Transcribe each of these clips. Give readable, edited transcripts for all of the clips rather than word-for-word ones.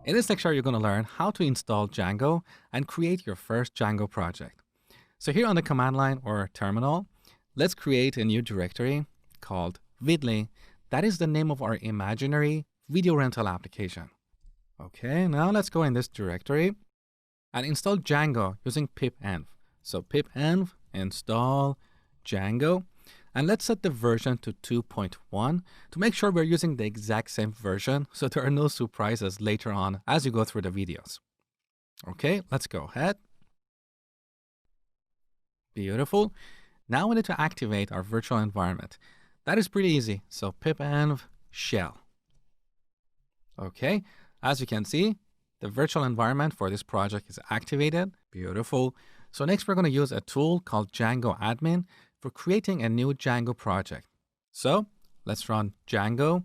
In this lecture, you're going to learn how to install Django and create your first Django project. So here on the command line or terminal, let's create a new directory called Vidly. That is the name of our imaginary video rental application. Okay, now let's go in this directory and install Django using pipenv. So pipenv install Django. And let's set the version to 2.1 to make sure we're using the exact same version so there are no surprises later on as you go through the videos. Okay, let's go ahead. Beautiful. Now we need to activate our virtual environment. That is pretty easy. So pipenv shell. Okay, as you can see, the virtual environment for this project is activated. Beautiful. So next we're going to use a tool called Django admin for creating a new Django project. So let's run Django-admin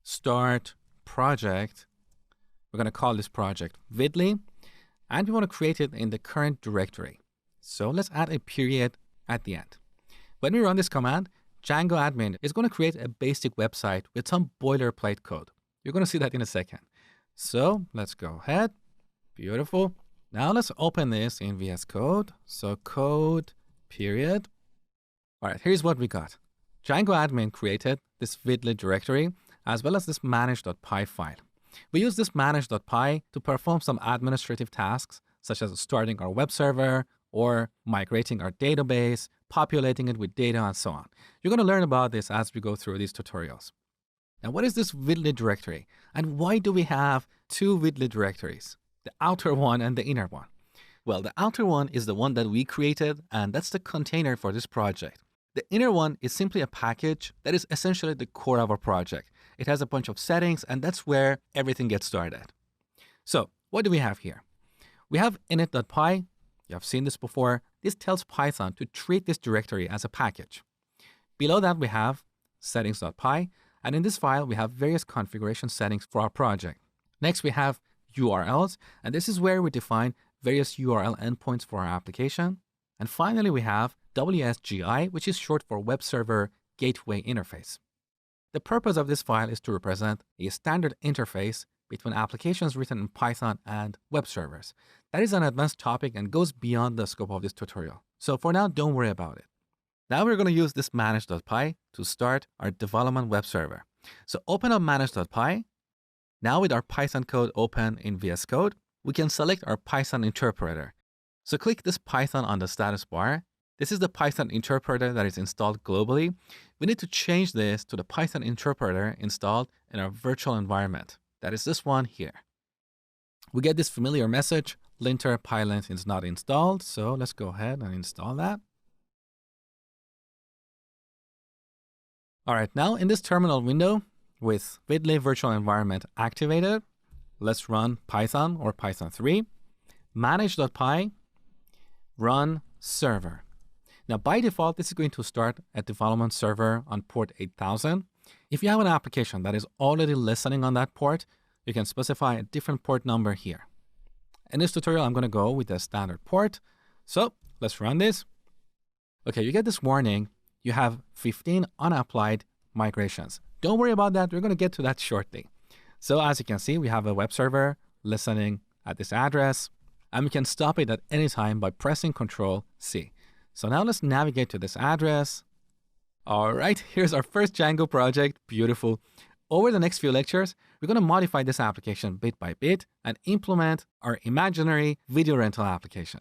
start project. We're going to call this project Vidly, and we want to create it in the current directory. So let's add a period at the end. When we run this command, Django admin is going to create a basic website with some boilerplate code. You're going to see that in a second. So let's go ahead. Beautiful. Now let's open this in VS Code. So code period. All right, here's what we got. Django admin created this Vidly directory as well as this manage.py file. We use this manage.py to perform some administrative tasks such as starting our web server or migrating our database, populating it with data, and so on. You're going to learn about this as we go through these tutorials. Now, what is this Vidly directory? And why do we have two Vidly directories? The outer one and the inner one. Well, the outer one is the one that we created, and that's the container for this project. The inner one is simply a package that is essentially the core of our project. It has a bunch of settings, and that's where everything gets started. So what do we have here? We have init.py. You have seen this before. This tells Python to treat this directory as a package. Below that, we have settings.py. And in this file, we have various configuration settings for our project. Next, we have URLs, and this is where we define various URL endpoints for our application. And finally, we have WSGI, which is short for Web Server Gateway Interface. The purpose of this file is to represent a standard interface between applications written in Python and web servers. That is an advanced topic and goes beyond the scope of this tutorial. So for now, don't worry about it. Now we're going to use this manage.py to start our development web server. So open up manage.py. Now with our Python code open in VS Code, we can select our Python interpreter. So click this Python on the status bar. This is the Python interpreter that is installed globally. We need to change this to the Python interpreter installed in our virtual environment. That is this one here. We get this familiar message, linter pylint is not installed. So let's go ahead and install that. All right, now in this terminal window with Vidly virtual environment activated, let's run Python or Python 3, manage.py, run server. Now by default, this is going to start a development server on port 8000. If you have an application that is already listening on that port, you can specify a different port number here. In this tutorial, I'm going to go with the standard port. So let's run this. Okay, you get this warning. You have 15 unapplied migrations. Don't worry about that. We're going to get to that shortly. So as you can see, we have a web server listening at this address, and we can stop it at any time by pressing Control-C. So now let's navigate to this address. All right, here's our first Django project. Beautiful. Over the next few lectures, we're going to modify this application bit by bit and implement our imaginary video rental application.